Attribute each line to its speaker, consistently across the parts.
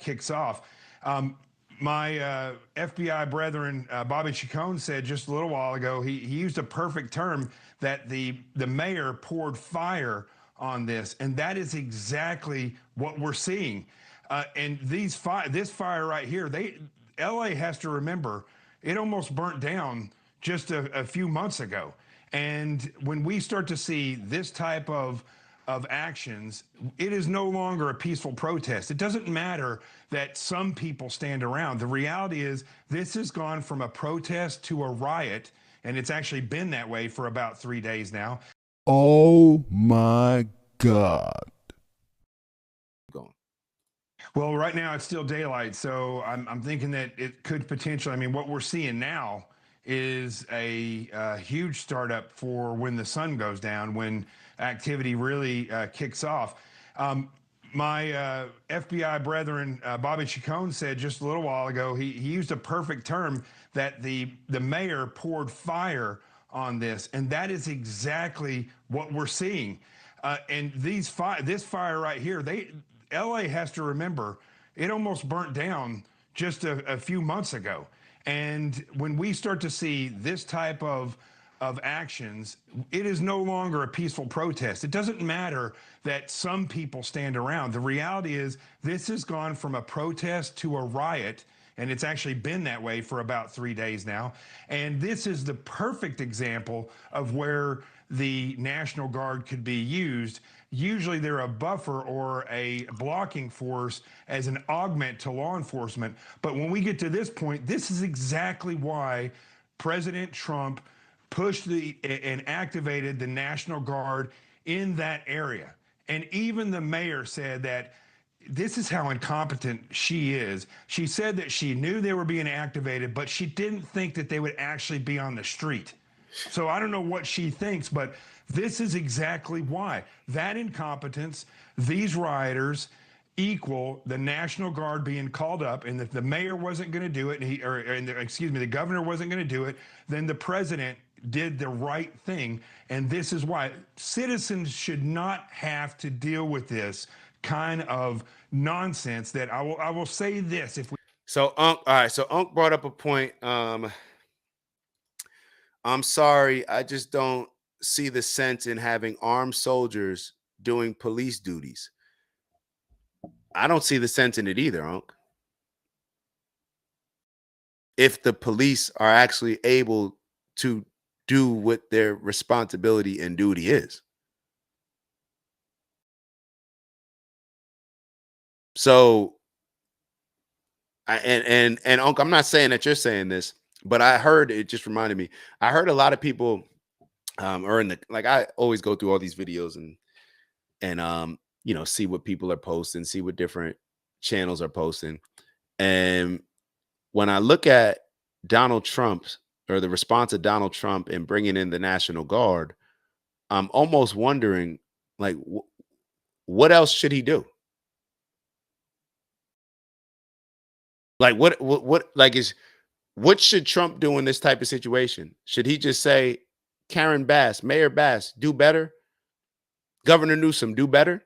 Speaker 1: kicks off. My FBI brethren, Bobby Chacon, said just a little while ago, he used a perfect term that the mayor poured fire on this. And that is exactly what we're seeing. And this fire right here, LA has to remember, it almost burnt down just a few months ago. And when we start to see this type of actions, it is no longer a peaceful protest. It doesn't matter that some people stand around. The reality is this has gone from a protest to a riot, and it's actually been that way for about 3 days now.
Speaker 2: Oh my God.
Speaker 3: Going.
Speaker 1: Well, right now it's still daylight, so I'm thinking that it could potentially, I mean, what we're seeing now is a huge startup for when the sun goes down, when activity really kicks off. My FBI brethren, Bobby Chacon, said just a little while ago, he used a perfect term that the mayor poured fire on this. And that is exactly what we're seeing. And this fire right here, LA has to remember, it almost burnt down just a few months ago. And when we start to see this type of actions, it is no longer a peaceful protest. It doesn't matter that some people stand around. The reality is this has gone from a protest to a riot, and it's actually been that way for about 3 days now. And this is the perfect example of where the National Guard could be used. Usually they're a buffer or a blocking force as an augment to law enforcement. But when we get to this point, this is exactly why President Trump pushed and activated the National Guard in that area. And even the mayor said that this is how incompetent she is. She said that she knew they were being activated, but she didn't think that they would actually be on the street. So I don't know what she thinks, but this is exactly why. That incompetence, these rioters, equal the National Guard being called up, and if the mayor wasn't going to do it, the governor wasn't going to do it, then the president did the right thing. And this is why citizens should not have to deal with this kind of nonsense. That I will say this.
Speaker 3: So all right, so Unc brought up a point. I'm sorry, I just don't see the sense in having armed soldiers doing police duties. I don't see the sense in it either, Unc. If the police are actually able to do what their responsibility and duty is. So, and Unc, I'm not saying that you're saying this, but I heard, it just reminded me, I heard a lot of people are in the, like, I always go through all these videos and you know, see what people are posting, see what different channels are posting. And when I look at Donald Trump's, or the response of Donald Trump in bringing in the National Guard, I'm almost wondering, like, what else should he do? Like, what should Trump do in this type of situation? Should he just say, Karen Bass, Mayor Bass, do better? Governor Newsom, do better?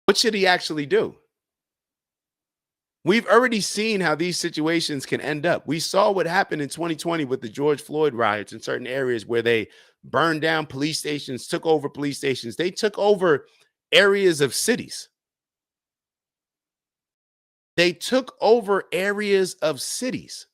Speaker 3: What should he actually do? We've already seen how these situations can end up. We saw what happened in 2020 with the George Floyd riots in certain areas where they burned down police stations, took over police stations. They took over areas of cities. They took over areas of cities.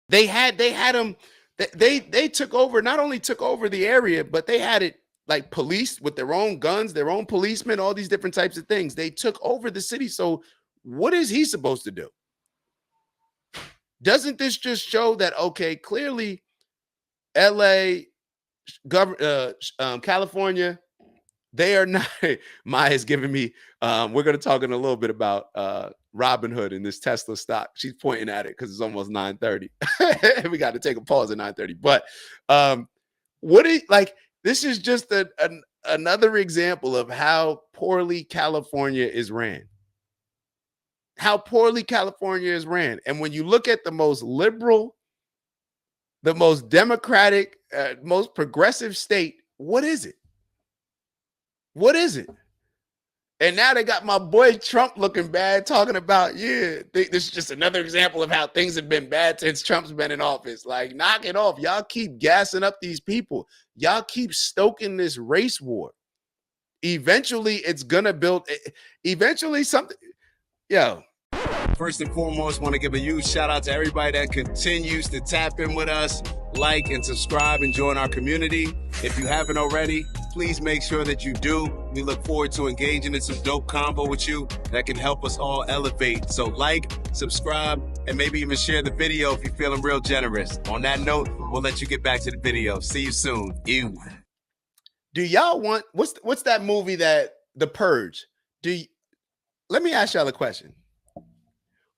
Speaker 3: They took over, not only took over the area, but they had it like policed with their own guns, their own policemen, all these different types of things. They took over the city. So what is he supposed to do? Doesn't this just show that, okay, clearly LA, California, they are not. Maya's giving me, we're going to talk in a little bit about Robinhood and this Tesla stock. She's pointing at it because it's almost 9:30. We got to take a pause at 9:30. But this is just another example of how poorly California is ran. How poorly California is ran. And when you look at the most liberal, the most democratic, most progressive state, what is it? What is it? And now they got my boy Trump looking bad, talking about, yeah, this is just another example of how things have been bad since Trump's been in office. Like, knock it off. Y'all keep gassing up these people. Y'all keep stoking this race war. Eventually, it's going to build, eventually something, yo.
Speaker 4: First and foremost, want to give a huge shout out to everybody that continues to tap in with us, like and subscribe and join our community. If you haven't already, please make sure that you do. We look forward to engaging in some dope combo with you that can help us all elevate. So like, subscribe, and maybe even share the video if you're feeling real generous. On that note, we'll let you get back to the video. See you soon. Ew.
Speaker 3: Do y'all want, what's that movie that, The Purge? Let me ask y'all a question.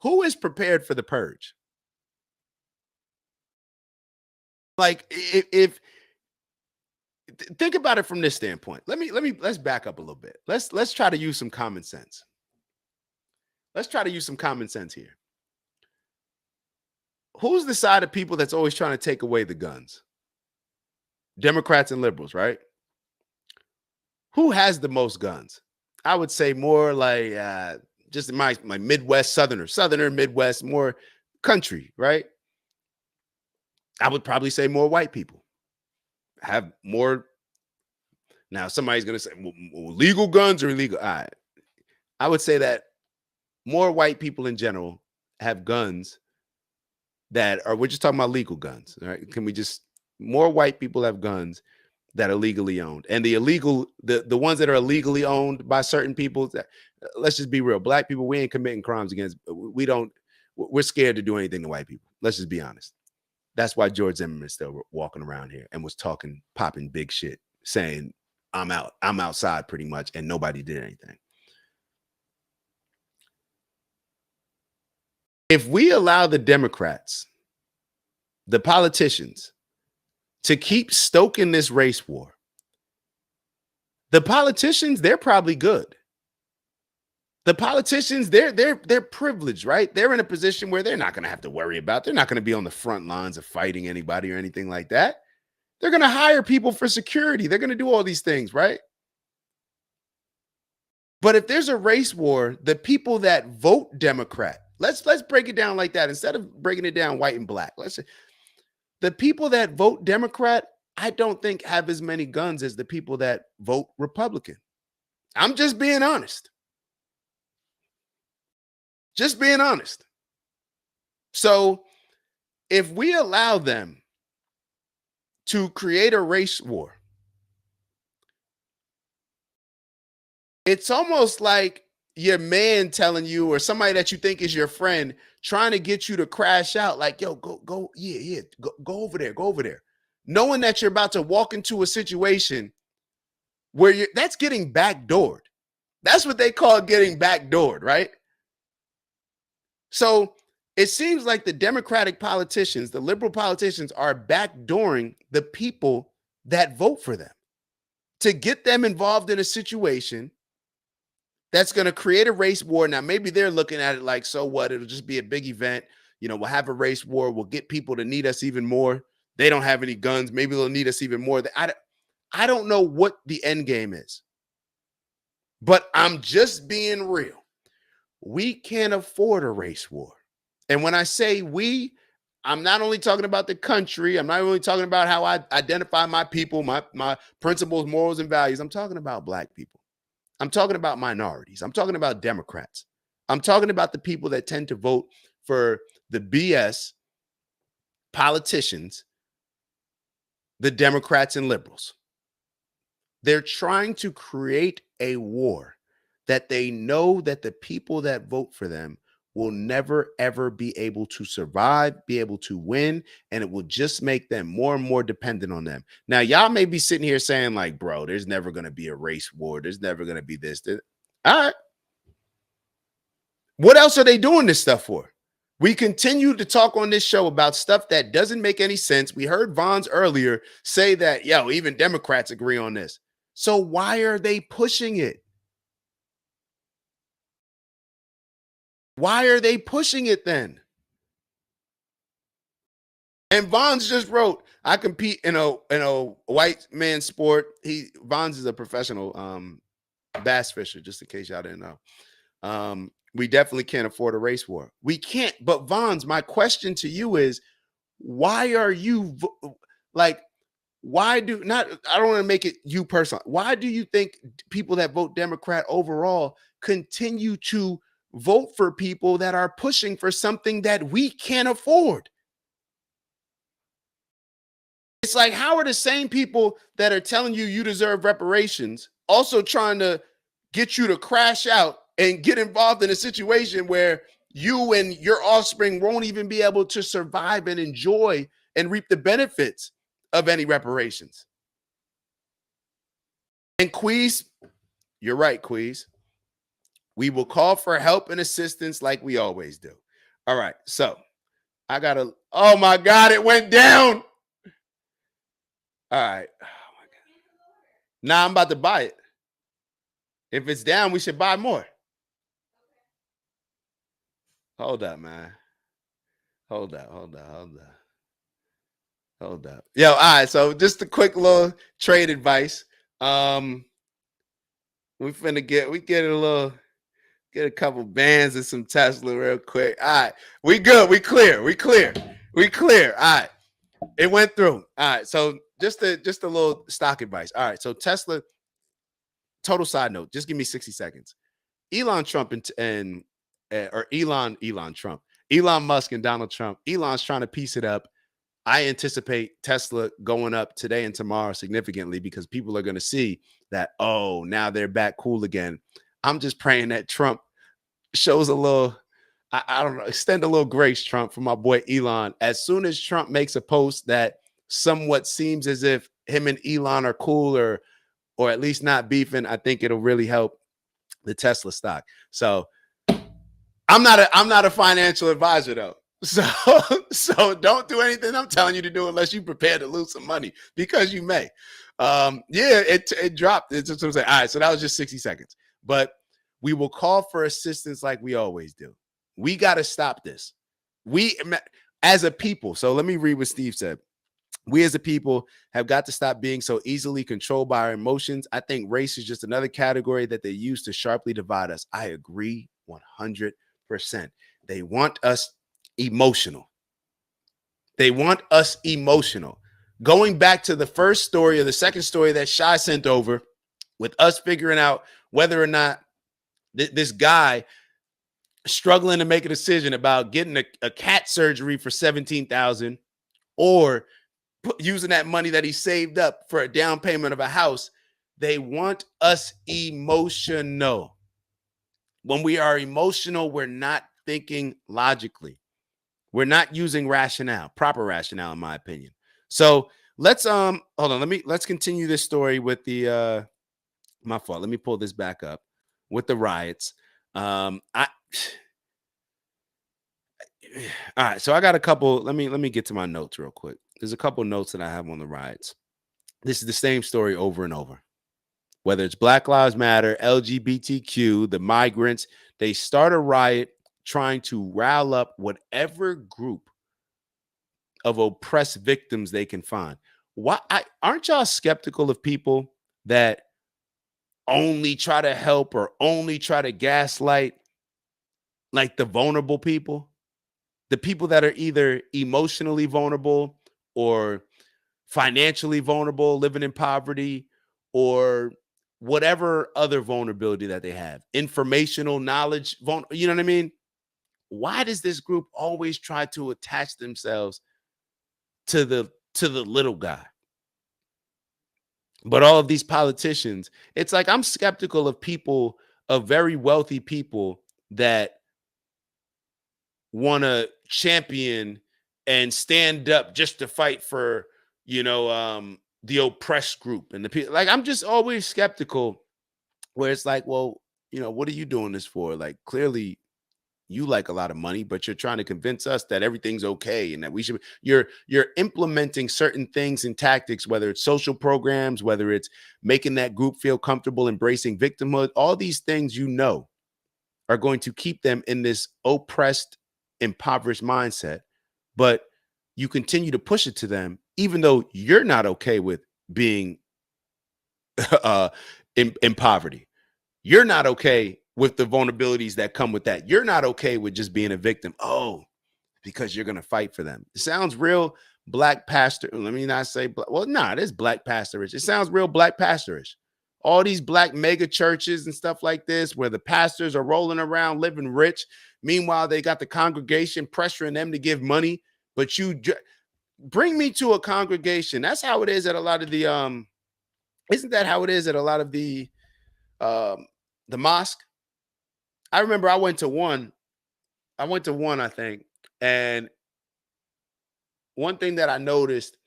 Speaker 3: Who is prepared for the purge? Like, if think about it from this standpoint. Let's back up a little bit. Let's try to use some common sense. Let's try to use some common sense here. Who's the side of people that's always trying to take away the guns? Democrats and liberals, right? Who has the most guns? I would say more like just in my Midwest, Southerner, Midwest, more country, right? I would probably say more white people have more. Now, somebody's going to say, well, legal guns or illegal? All right. I would say that more white people in general have guns that are, we're just talking about legal guns, right? Can we just, more white people have guns that are legally owned, and the illegal, the ones that are illegally owned by certain people, that, let's just be real. Black people, we ain't committing crimes against, we're scared to do anything to white people. Let's just be honest. That's why George Zimmerman is still walking around here and was talking, popping big shit, saying, I'm outside pretty much, and nobody did anything. If we allow the Democrats, the politicians, to keep stoking this race war, the politicians, they're probably good. The politicians, they're privileged, right? They're in a position where they're not going to have to worry about, they're not going to be on the front lines of fighting anybody or anything like that. They're going to hire people for security. They're going to do all these things, right? But if there's a race war, the people that vote Democrat, let's break it down like that. Instead of breaking it down white and black, let's say the people that vote Democrat, I don't think have as many guns as the people that vote Republican. I'm just being honest. Just being honest. So if we allow them to create a race war, it's almost like your man telling you, or somebody that you think is your friend, trying to get you to crash out, like, yo, go, go over there, knowing that you're about to walk into a situation where that's getting backdoored. That's what they call getting backdoored, right? So it seems like the Democratic politicians, the liberal politicians, are backdooring the people that vote for them to get them involved in a situation that's going to create a race war. Now, maybe they're looking at it like, so what? It'll just be a big event. You know, we'll have a race war. We'll get people to need us even more. They don't have any guns. Maybe they'll need us even more. I don't know what the end game is, but I'm just being real. We can't afford a race war. And when I say we, I'm not only talking about the country. I'm not only talking about how I identify my people, my principles, morals, and values. I'm talking about Black people. I'm talking about minorities. I'm talking about Democrats. I'm talking about the people that tend to vote for the BS politicians, the Democrats and liberals. They're trying to create a war that they know that the people that vote for them will never, ever be able to survive, be able to win, and it will just make them more and more dependent on them. Now, y'all may be sitting here saying like, bro, there's never going to be a race war. There's never going to be this. All right. What else are they doing this stuff for? We continue to talk on this show about stuff that doesn't make any sense. We heard Vons earlier say that, yo, even Democrats agree on this. So why are they pushing it? Why are they pushing it then? And Vons just wrote, I compete in a white man sport. Vons is a professional Bass fisher, just in case y'all didn't know. We definitely can't afford a race war. We can't. But Vons, my question to you is, why are you like? Why do not? I don't want to make it you personally. Why do you think people that vote Democrat overall continue to vote for people that are pushing for something that we can't afford? It's like, how are the same people that are telling you you deserve reparations also trying to get you to crash out and get involved in a situation where you and your offspring won't even be able to survive and enjoy and reap the benefits of any reparations? And Queez, you're right, Queez. We will call for help and assistance like we always do. All right, so I gotta, oh my God, it went down. All right. Oh my God. Now I'm about to buy it. If it's down, we should buy more. Hold up, man. Hold up. Yo, all right. So just a quick little trade advice. We get a couple bands and some Tesla real quick. All right. We good. We clear. All right. It went through. All right. So just a little stock advice. All right. So Tesla, total side note, just give me 60 seconds. Elon Musk and Donald Trump. Elon's trying to piece it up. I anticipate Tesla going up today and tomorrow significantly because people are going to see that, oh, now they're back cool again. I'm just praying that Trump shows a little, I don't know, extend a little grace, Trump, for my boy Elon. As soon as Trump makes a post that somewhat seems as if him and Elon are cool or at least not beefing, I think it'll really help the Tesla stock. So I'm not a financial advisor though. So don't do anything I'm telling you to do unless you're prepared to lose some money, because you may. It dropped. It's what I'm saying. All right, so that was just 60 seconds. But we will call for assistance like we always do. We got to stop this. We as a people. So let me read what Steve said. We as a people have got to stop being so easily controlled by our emotions. I think race is just another category that they use to sharply divide us. I agree 100%. They want us emotional. Going back to the first story or the second story that Shai sent over, with us figuring out whether or not this guy struggling to make a decision about getting a cat surgery for $17,000 or using that money that he saved up for a down payment of a house. They want us emotional. When we are emotional, we're not thinking logically. We're not using proper rationale, in my opinion. So let's hold on. Let's continue this story with the my fault. Let me pull this back up with the riots. All right, so I got a couple. Let me get to my notes real quick. There's a couple notes that I have on the riots. This is the same story over and over. Whether it's Black Lives Matter, LGBTQ, the migrants, they start a riot trying to rile up whatever group of oppressed victims they can find. Aren't y'all skeptical of people that only try to help or only try to gaslight like the vulnerable people? The people that are either emotionally vulnerable or financially vulnerable, living in poverty, or whatever other vulnerability that they have, informational knowledge, you know what I mean? Why does this group always try to attach themselves to the little guy? But all of these politicians, it's like I'm skeptical of people, of very wealthy people that want to champion and stand up just to fight for, the oppressed group and the people. Like, I'm just always skeptical where it's like, well, what are you doing this for? Like, clearly you like a lot of money, but you're trying to convince us that everything's okay and that we should, you're implementing certain things and tactics, whether it's social programs, whether it's making that group feel comfortable, embracing victimhood, all these things, are going to keep them in this oppressed, impoverished mindset. But you continue to push it to them, even though you're not okay with being in poverty. You're not okay with the vulnerabilities that come with that. You're not okay with just being a victim. Oh, because you're going to fight for them. It sounds real black pastor. Let me not say black. Well, nah, it is black pastorish. It sounds real black pastorish. All these black mega churches and stuff like this, where the pastors are rolling around living rich. Meanwhile, they got the congregation pressuring them to give money. But you bring me to a congregation. That's how it is at a lot of the isn't that how it is at a lot of the mosque? I remember I went to one, I think. And one thing that I noticed,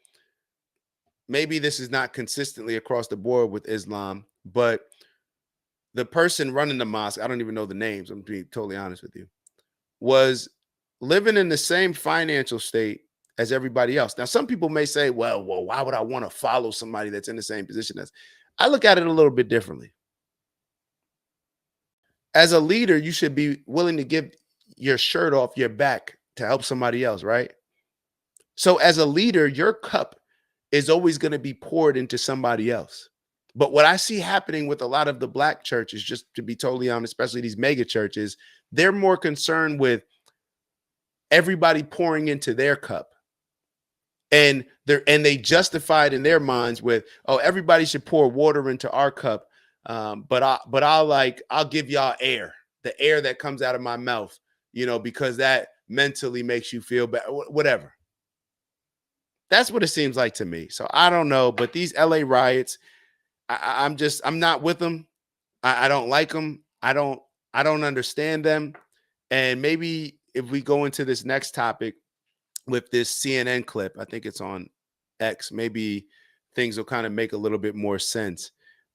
Speaker 3: maybe this is not consistently across the board with Islam, but the person running the mosque, I don't even know the names, I'm being totally honest with you, was living in the same financial state as everybody else. Now, some people may say, well, why would I want to follow somebody that's in the same position as? I look at it a little bit differently. As a leader, you should be willing to give your shirt off your back to help somebody else, right? So as a leader, your cup is always going to be poured into somebody else. But what I see happening with a lot of the black churches, just to be totally honest, especially these mega churches, they're more concerned with everybody pouring into their cup. And they justify it in their minds with, oh, everybody should pour water into our cup. But I'll give y'all air, the air that comes out of my mouth, because that mentally makes you feel better, whatever. That's what it seems like to me. So I don't know, but these LA riots, I'm not with them. I don't like them. I don't understand them. And maybe if we go into this next topic with this CNN clip, I think it's on X, maybe things will kind of make a little bit more sense.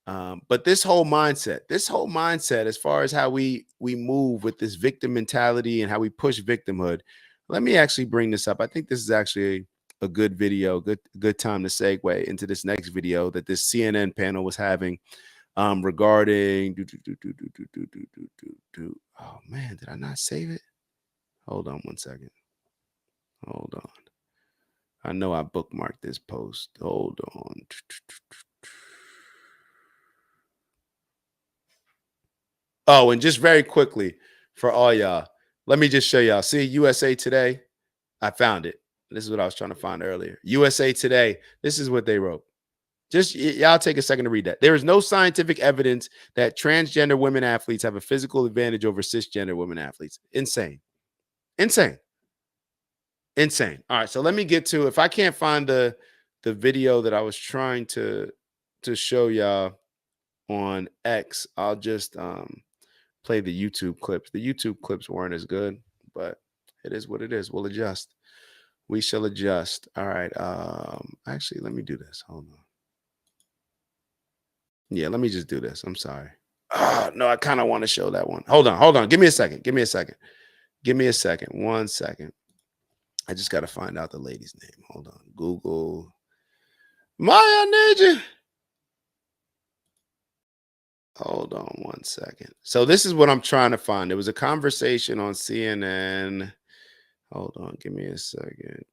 Speaker 3: But this whole mindset, as far as how we move with this victim mentality and how we push victimhood, let me actually bring this up. I think this is actually a good video, good time to segue into this next video that this CNN panel was having regarding oh man, did I not save it? Hold on one second. Hold on. I know I bookmarked this post. Hold on. Oh, and just very quickly for all y'all, let me just show y'all. See USA Today? I found it. This is what I was trying to find earlier. USA Today. This is what they wrote. Just y'all take a second to read that. There is no scientific evidence that transgender women athletes have a physical advantage over cisgender women athletes. Insane. All right, so let me get to, if I can't find the video that I was trying to show y'all on X, I'll just play the YouTube clips. The YouTube clips weren't as good, but it is what it is. We'll adjust. We shall adjust. All right. Actually, let me do this. Hold on. Yeah, let me just do this. I'm sorry. Oh, no, I kind of want to show that one. Hold on. Give me a second. 1 second. I just got to find out the lady's name. Hold on. Google. Maya, I need you. Hold on 1 second. So this is what I'm trying to find. There was a conversation on CNN. Hold on. Give me a second.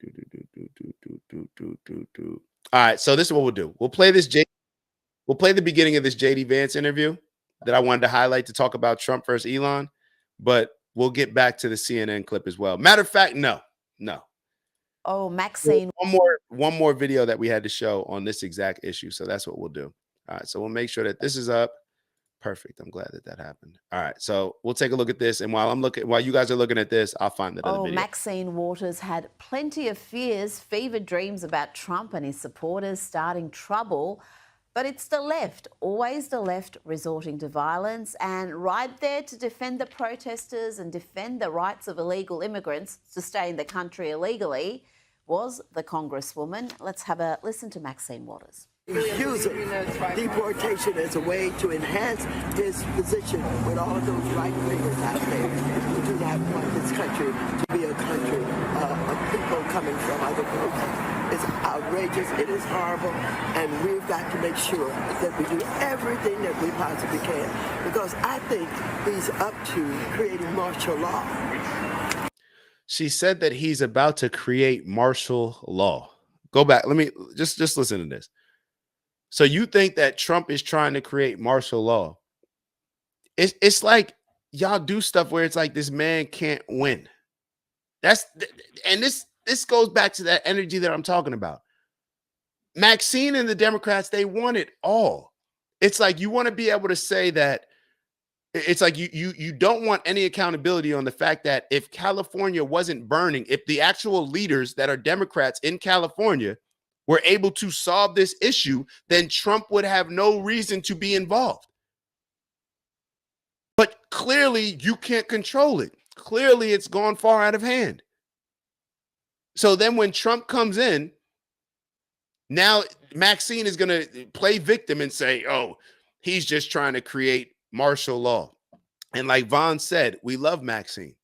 Speaker 3: All right. So this is what we'll do. We'll play the beginning of this JD Vance interview that I wanted to highlight to talk about Trump versus Elon, but we'll get back to the CNN clip as well. Matter of fact, no.
Speaker 5: Oh, Maxine.
Speaker 3: One more video that we had to show on this exact issue. So that's what we'll do. All right. So we'll make sure that this is up. Perfect. I'm glad that happened. All right. So we'll take a look at this. And while you guys are looking at this, I'll find that other video.
Speaker 5: Maxine Waters had plenty of fears, fevered dreams about Trump and his supporters starting trouble. But it's the left, always the left, resorting to violence. And right there to defend the protesters and defend the rights of illegal immigrants to stay in the country illegally was the Congresswoman. Let's have a listen to Maxine Waters.
Speaker 6: Using deportation as a way to enhance his position with all of those right-wingers out there who do not want this country to be a country of people coming from other groups. It's outrageous, it is horrible, and we've got to make sure that we do everything that we possibly can, because I think he's up to creating martial law.
Speaker 3: She said that he's about to create martial law. Go back. Let me just listen to this. So you think that Trump is trying to create martial law? It's like y'all do stuff where it's like this man can't win. And this goes back to that energy that I'm talking about. Maxine and the Democrats, they want it all. It's like you want to be able to say that it's like you don't want any accountability on the fact that if California wasn't burning, if the actual leaders that are Democrats in California were able to solve this issue, then Trump would have no reason to be involved. But clearly you can't control it. Clearly it's gone far out of hand. So then when Trump comes in, now Maxine is going to play victim and say, oh, he's just trying to create martial law. And like Vaughn said, we love Maxine.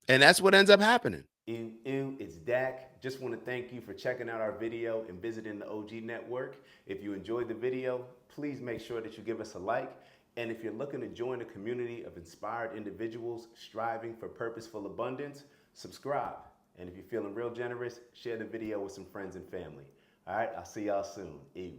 Speaker 3: And that's what ends up happening. It's Dak. Just want to thank you for checking out our video and visiting the OG Network. If you enjoyed the video, please make sure that you give us a like. And if you're looking to join a community of inspired individuals striving for purposeful abundance, subscribe. And if you're feeling real generous, share the video with some friends and family. All right, I'll see y'all soon. Ew.